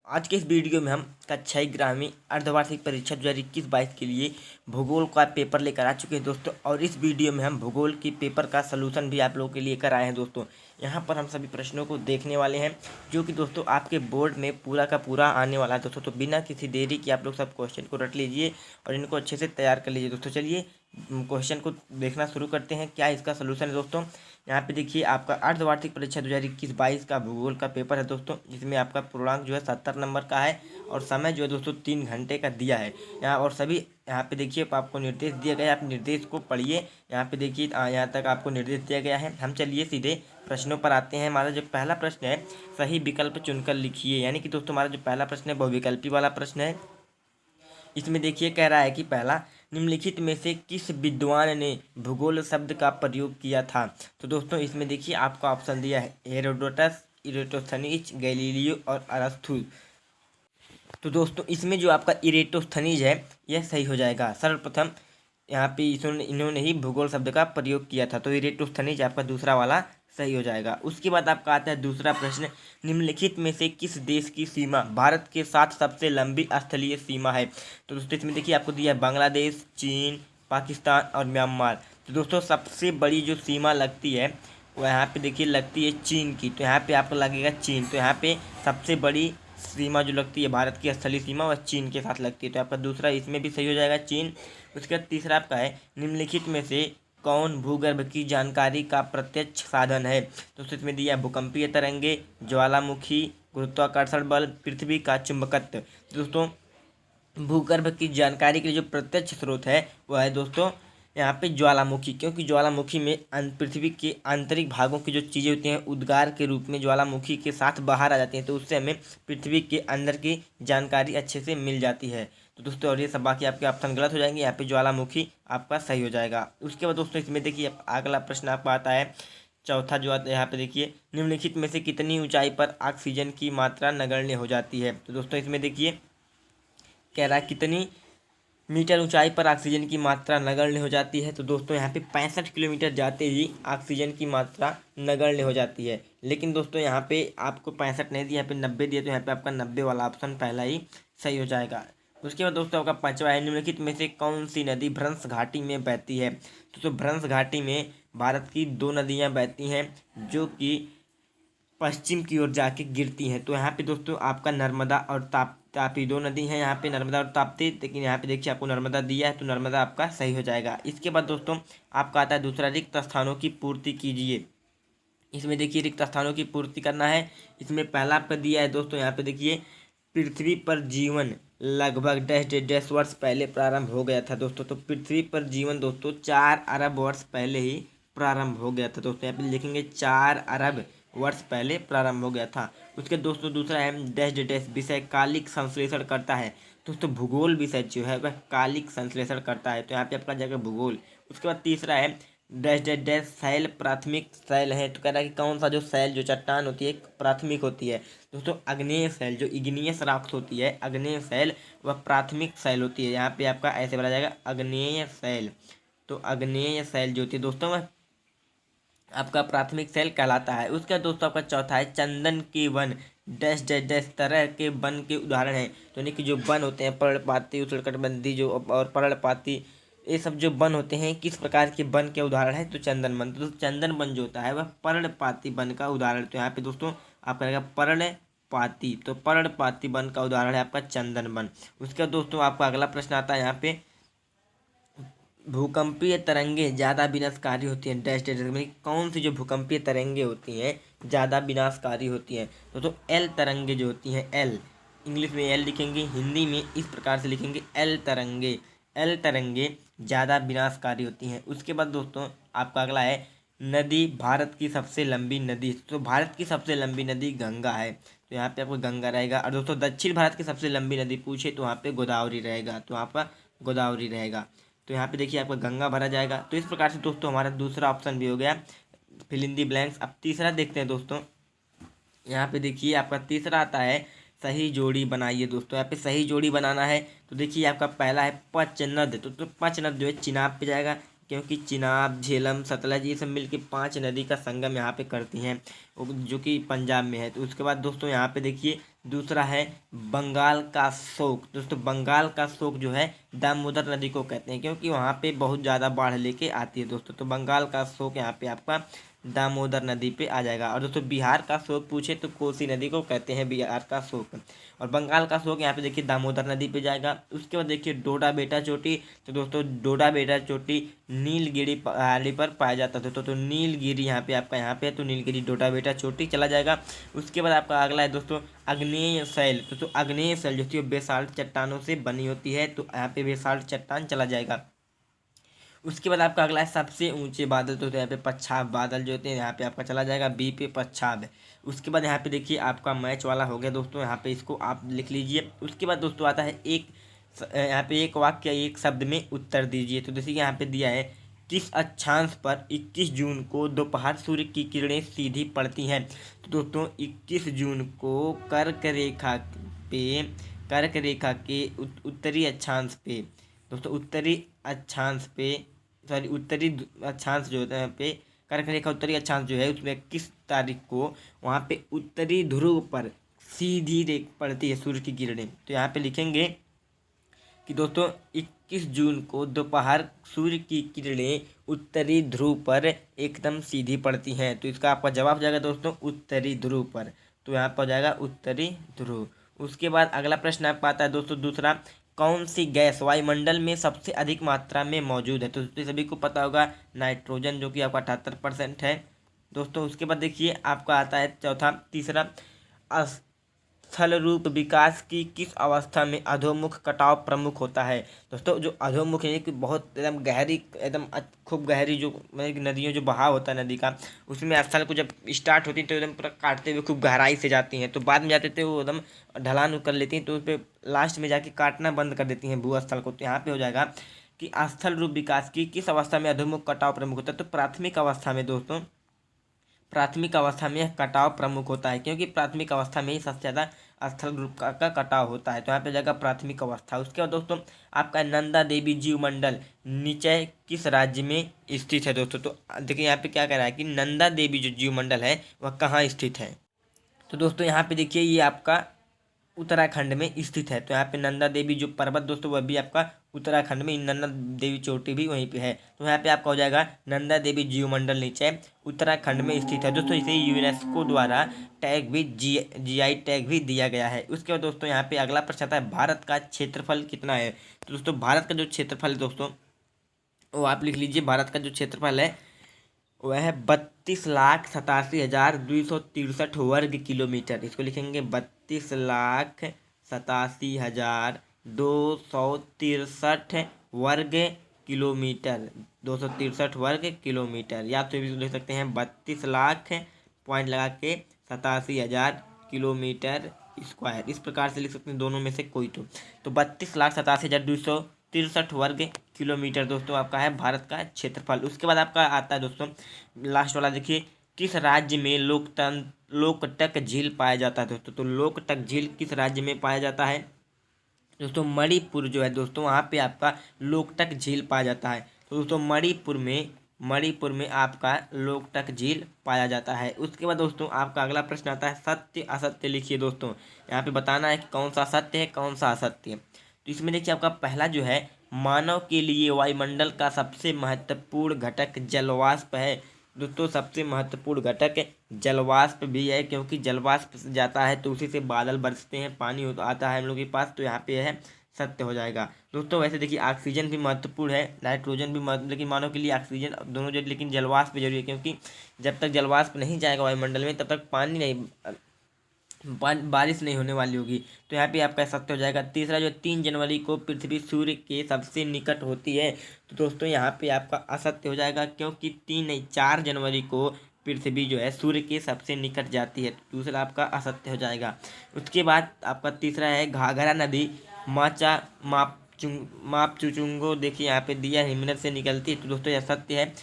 आज के इस वीडियो में हम कक्षा 11वीं अर्धवार्षिक परीक्षा 2021-22 के लिए भूगोल का पेपर लेकर आ चुके हैं दोस्तों। और इस वीडियो में हम भूगोल की पेपर का सलूशन भी आप लोगों के लिए लेकर आए हैं दोस्तों। यहाँ पर हम सभी प्रश्नों को देखने वाले हैं जो कि दोस्तों आपके बोर्ड में पूरा का पूरा आने वाला है दोस्तों। तो बिना किसी देरी के आप लोग सब क्वेश्चन को रट लीजिए और इनको अच्छे से तैयार कर लीजिए दोस्तों। चलिए क्वेश्चन को देखना शुरू करते हैं, क्या इसका सलूशन है दोस्तों। यहाँ पे देखिए आपका अर्धवार्षिक परीक्षा 2021-22 का भूगोल का पेपर है दोस्तों, जिसमें आपका पूर्णांक जो है 70 नंबर का है और समय जो है दोस्तों 3 घंटे का दिया है यहाँ। और सभी यहाँ पे देखिए आपको निर्देश दिया गया है, आप निर्देश को पढ़िए। यहाँ पे देखिए यहाँ तक आपको निर्देश दिया गया है। हम चलिए सीधे प्रश्नों पर आते हैं। हमारा जो पहला प्रश्न है, सही विकल्प चुनकर लिखिए। यानी कि दोस्तों हमारा जो पहला प्रश्न है बहुविकल्पी वाला प्रश्न है। इसमें देखिए कह रहा है कि पहला, निम्नलिखित में से किस विद्वान ने भूगोल शब्द का प्रयोग किया था। तो दोस्तों इसमें देखिए आपका ऑप्शन दिया है हेरोडोटस, इरेटोस्थनीज, गैलीलियो और अरस्तु। तो दोस्तों इसमें जो आपका इरेटोस्थनीज है यह सही हो जाएगा। सर्वप्रथम यहाँ पे इन्होंने ही भूगोल शब्द का प्रयोग किया था, तो इरेटोस्थनीज आपका दूसरा वाला सही हो जाएगा। उसके बाद आपका आता है दूसरा प्रश्न, निम्नलिखित में से किस देश की सीमा भारत के साथ सबसे लंबी स्थलीय सीमा है। तो दोस्तों इसमें देखिए आपको दिया है बांग्लादेश, चीन, पाकिस्तान और म्यांमार। तो दोस्तों सबसे बड़ी जो सीमा लगती है वो यहाँ पे देखिए लगती है चीन की, तो यहाँ पे आपको लगेगा चीन। तो यहाँ पे सबसे बड़ी सीमा जो लगती है भारत की स्थलीय सीमा वह चीन के साथ लगती है, तो आपका दूसरा इसमें भी सही हो जाएगा चीन। उसके बाद तीसरा आपका है, निम्नलिखित में से कौन भूगर्भ की जानकारी का प्रत्यक्ष साधन है। तो इसमें दिया है भूकंपीय तरंगे, ज्वालामुखी, गुरुत्वाकर्षण बल, पृथ्वी का चुंबकत्व। दोस्तों भूगर्भ की जानकारी के लिए जो प्रत्यक्ष स्रोत है वह है दोस्तों यहाँ पे ज्वालामुखी, क्योंकि ज्वालामुखी में पृथ्वी के आंतरिक भागों की जो चीज़ें होती हैं उद्गार के रूप में ज्वालामुखी के साथ बाहर आ जाती हैं, तो उससे हमें पृथ्वी के अंदर की जानकारी अच्छे से मिल जाती है। तो दोस्तों और ये सब बाकी आपके ऑप्शन गलत हो जाएंगे, यहाँ पे ज्वालामुखी आपका सही हो जाएगा। उसके बाद दोस्तों इसमें देखिए अगला प्रश्न आपका आता है चौथा, जो आता है यहाँ पे देखिए, निम्नलिखित में से कितनी ऊंचाई पर ऑक्सीजन की मात्रा नगण्य हो जाती है। तो दोस्तों इसमें देखिए कह रहा है कितनी मीटर ऊंचाई पर ऑक्सीजन की मात्रा नगण्य हो जाती है। तो दोस्तों यहाँ पे 65 किलोमीटर जाते ही ऑक्सीजन की मात्रा नगण्य हो जाती है। लेकिन दोस्तों यहाँ पे आपको 65 नहीं दिया, यहाँ पे 90 दिया, तो यहाँ पे आपका 90 वाला ऑप्शन पहला ही सही हो जाएगा। उसके बाद दोस्तों आपका पांचवा है, निम्नलिखित में से कौन सी नदी भ्रंश घाटी में बहती है। तो भ्रंश घाटी में भारत की 2 नदियाँ बहती हैं जो कि पश्चिम की ओर जाके गिरती हैं। तो यहाँ पे दोस्तों आपका नर्मदा और तापी 2 नदी हैं यहाँ पे, नर्मदा और ताप्ती। लेकिन यहाँ पे देखिए आपको नर्मदा दिया है तो नर्मदा आपका सही हो जाएगा। इसके बाद दोस्तों आपका आता है दूसरा, रिक्त स्थानों की पूर्ति कीजिए। इसमें देखिए रिक्त स्थानों की पूर्ति करना है। इसमें पहला आपका दिया है दोस्तों यहाँ पे देखिए, पृथ्वी पर जीवन लगभग डैश डैश डैश वर्ष पहले प्रारंभ हो गया था दोस्तों। तो पृथ्वी पर जीवन दोस्तों 4 अरब वर्ष पहले ही प्रारंभ हो गया था दोस्तों। यहाँ पे लिखेंगे 4 अरब वर्ष पहले प्रारंभ हो गया था। उसके दोस्तों दूसरा है डैश डैश डैश विषय कालिक संश्लेषण करता है। दोस्तों भूगोल विषय जो है वह कालिक संश्लेषण करता है, तो यहाँ पे आपका जाएगा भूगोल। उसके बाद तीसरा है डैश डैश डैश शैल प्राथमिक शैल है। तो कह रहा है कि कौन सा जो शैल जो चट्टान होती है प्राथमिक होती है। दोस्तों अग्नेय शैल जो इग्नियस रॉक्स होती है, अग्नेय शैल वह प्राथमिक शैल होती है। यहाँ पे आपका ऐसे बोला जाएगा अग्नेय शैल। तो अग्नेय शैल जो होती है दोस्तों वह आपका प्राथमिक शैल कहलाता है। उसका दोस्तों आपका चौथा है, चंदन के वन डैश डैश डैश तरह के वन के उदाहरण हैं। तो यानी कि जो वन होते हैं पर्णपाती, उष्णकटिबंधीय जो और पर्णपाती, ये सब जो वन होते हैं किस प्रकार के वन के उदाहरण है, तो चंदन वन। तो चंदन वन जो होता है वह पर्णपाती वन का उदाहरण। तो यहाँ पे दोस्तों आपका रहेगा पर्णपाती, तो पर्णपाती वन का उदाहरण है आपका चंदन वन। उसका दोस्तों आपका अगला प्रश्न आता है यहाँ पे, भूकंपीय तरंगे ज़्यादा विनाशकारी होती हैं डैश डैश में कौन सी जो भूकंपीय तरंगे होती हैं ज़्यादा विनाशकारी होती हैं। तो एल तरंगे जो होती हैं, एल इंग्लिश में एल लिखेंगे, हिंदी में इस प्रकार से लिखेंगे एल तरंगे। एल तरंगे ज़्यादा विनाशकारी होती हैं। उसके बाद दोस्तों आपका अगला है, नदी भारत की सबसे लंबी नदी। तो भारत की सबसे लंबी नदी गंगा है, तो यहाँ पे आपको गंगा रहेगा। और दोस्तों दक्षिण भारत की सबसे लंबी नदी पूछे तो वहाँ पे गोदावरी रहेगा, तो आपका गोदावरी रहेगा। तो यहाँ पे देखिए आपका गंगा भरा जाएगा। तो इस प्रकार से दोस्तों हमारा दूसरा ऑप्शन भी हो गया, फिल इन दी ब्लैंक्स। अब तीसरा देखते हैं दोस्तों। यहाँ पे देखिए आपका तीसरा आता है, सही जोड़ी बनाइए दोस्तों। यहाँ पे सही जोड़ी बनाना है। तो देखिए आपका पहला है पंचनद। तो पंचनद जो है चिनाब पे जाएगा, क्योंकि चिनाब, झेलम, सतलज ये सब मिलके 5 नदी का संगम यहाँ पे करती हैं जो कि पंजाब में है। तो उसके बाद दोस्तों यहाँ पे देखिए दूसरा है बंगाल का शोक। दोस्तों बंगाल का शोक जो है दामोदर नदी को कहते हैं, क्योंकि वहाँ पे बहुत ज़्यादा बाढ़ लेके आती है दोस्तों। तो बंगाल का शोक यहाँ पे आपका दामोदर नदी पे आ जाएगा। और दोस्तों बिहार का शोक पूछे तो कोसी नदी को कहते हैं बिहार का शोक। और बंगाल का शोक यहाँ पे देखिए दामोदर नदी पे जाएगा। उसके बाद देखिए डोडा बेटा चोटी। तो दोस्तों डोडा बेटा चोटी नीलगिरी पहाड़ी पर पाया जाता है दोस्तों। तो नीलगिरी यहाँ पे आपका यहाँ पे है, तो नीलगिरी डोडा बेटा चोटी चला जाएगा। उसके बाद आपका अगला है दोस्तों आग्नेय शैल। दोस्तों आग्नेय शैल जो है बेसाल्ट चट्टानों से बनी होती है, तो यहाँ पे बेसाल्ट चट्टान चला जाएगा। उसके बाद आपका अगला है सबसे ऊंचे बादल। तो यहाँ पे पच्छाद बादल जो होते हैं यहाँ पे आपका चला जाएगा बी पे पच्छाद। उसके बाद यहाँ पे देखिए आपका मैच वाला हो गया दोस्तों, यहाँ पे इसको आप लिख लीजिए। उसके बाद दोस्तों आता है यहाँ पे एक वाक्य एक शब्द में उत्तर दीजिए। तो जैसे यहाँ पे दिया है किस अक्षांश पर 21 जून को दोपहर सूर्य की किरणें सीधी पड़ती हैं। तो दोस्तों 21 जून को कर्क रेखा के उत्तरी अक्षांश पे दोस्तों उत्तरी अक्षांश जो होता है यहाँ पे कर्क रेखा उत्तरी अक्षांश जो है उसमें किस तारीख को वहाँ पे उत्तरी ध्रुव पर सीधी रेख पड़ती है सूर्य की किरणें। तो यहाँ पे लिखेंगे कि दोस्तों 21 जून को दोपहर सूर्य की किरणें उत्तरी ध्रुव पर एकदम सीधी पड़ती हैं। तो इसका आपका जवाब जाएगा दोस्तों उत्तरी ध्रुव पर। तो यहाँ पर हो जाएगा उत्तरी ध्रुव। उसके बाद अगला प्रश्न आपका आता है दोस्तों दूसरा, कौन सी गैस वायुमंडल में सबसे अधिक मात्रा में मौजूद है। तो सभी को पता होगा नाइट्रोजन, जो कि आपका 78% है दोस्तों। उसके बाद देखिए आपका आता है तीसरा, स्थल रूप विकास की किस अवस्था में अधोमुख कटाव प्रमुख होता है। दोस्तों जो अधोमुख है कि बहुत एकदम गहरी खूब गहरी जो नदियों जो बहाव होता है नदी का, उसमें स्थल को जब स्टार्ट होती है तो एकदम पूरा काटते हुए खूब गहराई से जाती हैं, तो बाद में जाते थे वो एकदम ढलान कर लेती हैं, तो उस पर लास्ट में जाके काटना बंद कर देती हैं भू स्थल को। तो यहाँ पे हो जाएगा कि स्थल रूप विकास की किस अवस्था में अधोमुख कटाव प्रमुख होता है। तो प्राथमिक अवस्था में दोस्तों, प्राथमिक अवस्था में कटाव प्रमुख होता है, क्योंकि प्राथमिक अवस्था में ही सबसे ज़्यादा स्थल रूप का कटाव होता है। तो यहाँ पे जाएगा प्राथमिक अवस्था। उसके बाद दोस्तों आपका नंदा देवी जीव मंडल नीचे किस राज्य में स्थित है दोस्तों। तो देखिए यहाँ पे क्या कह रहा है कि नंदा देवी जो जीव मंडल है वह कहाँ स्थित है। तो दोस्तों यहाँ पे देखिए ये आपका उत्तराखंड में स्थित है। तो यहाँ पे नंदा देवी जो पर्वत दोस्तों वह भी आपका उत्तराखंड में, नंदा देवी चोटी भी वहीं पे है। तो यहाँ पे आपका हो जाएगा नंदा देवी जीवमंडल नीचे उत्तराखंड में स्थित है दोस्तों। इसे यूनेस्को द्वारा टैग भी जीआई टैग भी दिया गया है। उसके बाद दोस्तों यहाँ पे अगला प्रश्न आता है भारत का क्षेत्रफल कितना है। तो दोस्तों भारत का जो क्षेत्रफल है दोस्तों वो आप लिख लीजिए। भारत का जो क्षेत्रफल है वह है 32,87,263 वर्ग किलोमीटर। इसको लिखेंगे 32,87,263 वर्ग किलोमीटर। 263 वर्ग किलोमीटर, या तो भी लिख सकते हैं 32 लाख पॉइंट लगा के 87,000 किलोमीटर स्क्वायर। इस प्रकार से लिख सकते हैं दोनों में से कोई तो 32,87,263 वर्ग किलोमीटर दोस्तों आपका है भारत का क्षेत्रफल। उसके बाद आपका आता है दोस्तों लास्ट वाला, देखिए किस राज्य में लोकटक झील पाया जाता है दोस्तों। तो लोकटक झील किस राज्य में पाया जाता है दोस्तों। मणिपुर जो है दोस्तों वहाँ पे आपका लोकटक झील पाया जाता है। तो दोस्तों मणिपुर में आपका लोकटक झील पाया जाता है। उसके बाद दोस्तों आपका अगला प्रश्न आता है सत्य असत्य लिखिए दोस्तों। यहाँ पे बताना है कि कौन सा सत्य है कौन सा असत्य है। तो इसमें देखिए आपका पहला जो है, मानव के लिए वायुमंडल का सबसे महत्वपूर्ण घटक जलवाष्प है दोस्तों। सबसे महत्वपूर्ण घटक जलवाष्प भी है, क्योंकि जलवाष्प जाता है तो उसी से बादल बरसते हैं, पानी आता है हम लोग के पास। तो यहाँ पे है सत्य हो जाएगा दोस्तों। वैसे देखिए ऑक्सीजन भी महत्वपूर्ण है, नाइट्रोजन भी लेकिन मानव के लिए ऑक्सीजन दोनों जरूरी, लेकिन जलवाष्प भी जरूरी है, क्योंकि जब तक जलवाष्प नहीं जाएगा वायुमंडल में तब तक बारिश नहीं होने वाली होगी। तो यहाँ पे आपका सत्य हो जाएगा। तीसरा जो 3 जनवरी को पृथ्वी सूर्य के सबसे निकट होती है। तो दोस्तों यहाँ पे आपका असत्य हो जाएगा, क्योंकि 4 जनवरी को पृथ्वी जो है सूर्य के सबसे निकट जाती है। तो दूसरा आपका असत्य हो जाएगा। उसके बाद आपका तीसरा है घाघरा नदी मापचुचुंगो, देखिए यहाँ पे दिया हिमनद से निकलती है। तो दोस्तों यह सत्य है,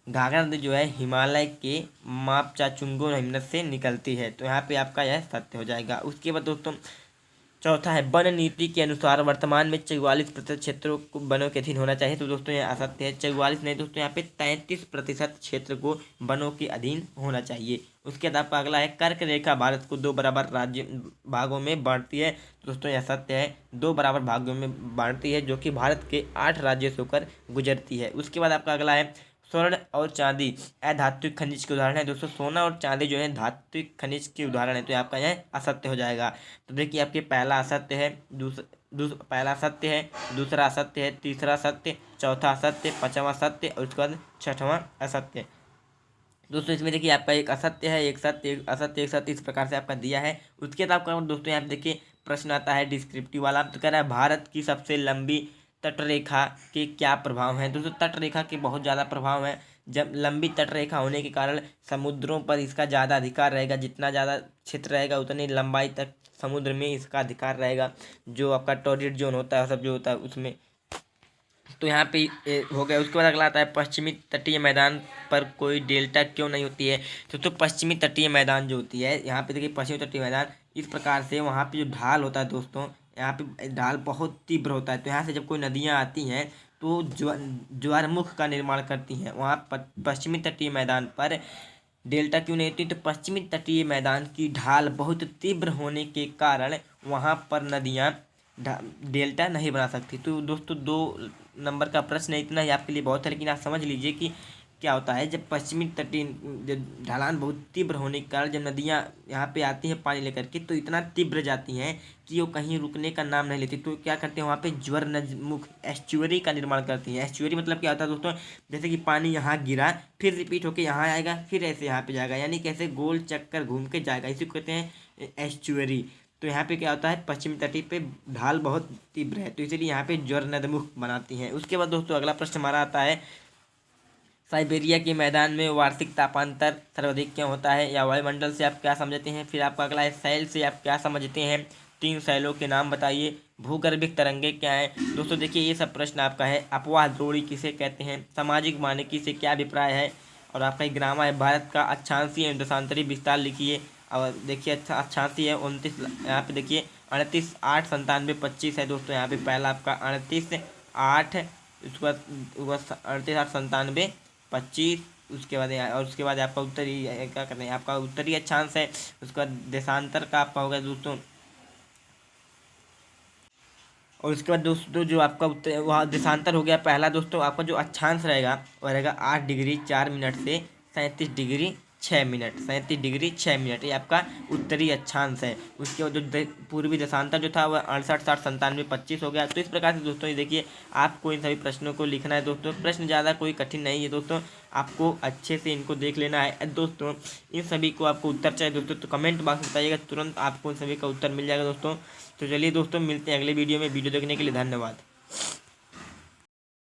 घाघरा नदी जो है हिमालय के मापचाचुंगो हिमनद से निकलती है। तो यहाँ पे आपका यह सत्य हो जाएगा। उसके बाद दोस्तों चौथा है वन नीति के अनुसार वर्तमान में 44% क्षेत्रों को वनों के अधीन होना चाहिए। तो दोस्तों यहाँ असत्य है, 44 नहीं दोस्तों, यहाँ पे 33% क्षेत्र को वनों के अधीन होना चाहिए। उसके बाद आपका अगला है कर्क रेखा भारत को 2 बराबर राज्य भागों में बांटती है। दोस्तों यह सत्य है, 2 बराबर भागों में बांटती है, जो कि भारत के 8 राज्यों से होकर गुजरती है। उसके बाद आपका अगला है स्वर्ण और चांदी अधात्विक खनिज के उदाहरण है। दोस्तों सोना और चांदी जो है धात्विक खनिज के उदाहरण है, तो आपका यह असत्य हो जाएगा। तो देखिए आपके पहला असत्य है, पहला सत्य है, दूसरा असत्य है, तीसरा सत्य, चौथा असत्य, पांचवा सत्य और उसके बाद छठवां असत्य। दोस्तों इसमें देखिए आपका एक असत्य है, एक सत्य, एक असत्य, एक सत्य, इस प्रकार से आपका दिया है। उसके बाद आपका दोस्तों यहाँ पे देखिए प्रश्न आता है डिस्क्रिप्टिव वाला। तो कह रहा है भारत की सबसे लंबी तटरेखा के क्या प्रभाव हैं। दोस्तों तटरेखा के बहुत ज़्यादा प्रभाव हैं। जब लंबी तटरेखा होने के कारण समुद्रों पर इसका ज़्यादा अधिकार रहेगा, जितना ज़्यादा क्षेत्र रहेगा उतनी लंबाई तक समुद्र में इसका अधिकार रहेगा। जो आपका टॉरिड जोन होता है सब जो होता है उसमें, तो यहाँ पे हो गया। उसके बाद अगला आता है पश्चिमी तटीय मैदान पर कोई डेल्टा क्यों नहीं होती है। तो पश्चिमी तटीय मैदान जो होती है, यहाँ पे देखिए पश्चिमी तटीय मैदान इस प्रकार से, वहाँ पे जो ढाल होता है दोस्तों, यहाँ पे ढाल बहुत तीव्र होता है। तो यहाँ से जब कोई नदियाँ आती हैं तो ज्वारमुख का निर्माण करती हैं। वहाँ पश्चिमी तटीय मैदान पर डेल्टा क्यों नहीं होती। तो पश्चिमी तटीय मैदान की ढाल बहुत तीव्र होने के कारण वहाँ पर नदियाँ डेल्टा नहीं बना सकती। तो दोस्तों 2 नंबर का प्रश्न है, इतना ही आपके लिए बहुत है, लेकिन आप समझ लीजिए कि क्या होता है जब पश्चिमी तटीय ढलान बहुत तीव्र होने के कारण जब नदियाँ यहाँ पे आती हैं पानी लेकर के, तो इतना तीव्र जाती हैं कि वो कहीं रुकने का नाम नहीं लेती। तो क्या करते हैं वहाँ पे ज्वारनदमुख एस्चुअरी का निर्माण करती हैं। एस्चुअरी मतलब क्या होता है दोस्तों, जैसे कि पानी यहाँ गिरा फिर रिपीट होकर यहाँ आएगा फिर ऐसे यहाँ पे जाएगा, यानी कैसे गोल चक्कर घूम के जाएगा, इसी को कहते हैं एस्चुअरी। तो यहाँ पे क्या होता है पश्चिमी तटीय पे ढाल बहुत तीव्र है, तो इसीलिए यहाँ पे ज्वारनदमुख बनाती हैं। उसके बाद दोस्तों अगला प्रश्न हमारा आता है साइबेरिया के मैदान में वार्षिक तापांतर सर्वाधिक क्यों होता है, या वायुमंडल से आप क्या समझते हैं। फिर आपका अगला है सैल से आप क्या समझते हैं, 3 सैलों के नाम बताइए। भूगर्भिक तरंगे क्या हैं। दोस्तों देखिए ये सब प्रश्न आपका है। अपवाह द्रोणी किसे कहते हैं, सामाजिक मानकी से क्या अभिप्राय है, और आपका एक ग्रामा है भारत का अक्षांशीय एवं दशांतरी विस्तार लिखिए। और देखिए अक्षांशीय है 29, यहाँ पे देखिए 38 8 97 25 है दोस्तों। यहाँ पे पहला आपका 38 8, उसके बाद 38 8 97 25, उसके बाद और उसके बाद आपका उत्तरी क्या करना है, आपका उत्तरी अक्षांश है। उसका देशांतर का आपका होगा दोस्तों, और उसके बाद दोस्तों जो आपका उत्तर वहाँ देशांतर हो गया पहला दोस्तों। आपका जो अक्षांश रहेगा वह रहेगा 8 डिग्री 4 मिनट से 37 डिग्री 6 मिनट, 37 डिग्री 6 मिनट, ये आपका उत्तरी अक्षांश है। उसके बाद जो पूर्वी देशांतर जो था वह 68 60 97 25 हो गया। तो इस प्रकार से दोस्तों ये देखिए आपको इन सभी प्रश्नों को लिखना है दोस्तों। प्रश्न ज़्यादा कोई कठिन नहीं है दोस्तों, आपको अच्छे से इनको देख लेना है दोस्तों। इन सभी को आपको उत्तर चाहिए दोस्तों, तो कमेंट बॉक्स में बताइएगा, तुरंत आपको इन सभी का उत्तर मिल जाएगा दोस्तों। तो चलिए दोस्तों मिलते हैं अगले वीडियो में। वीडियो देखने के लिए धन्यवाद।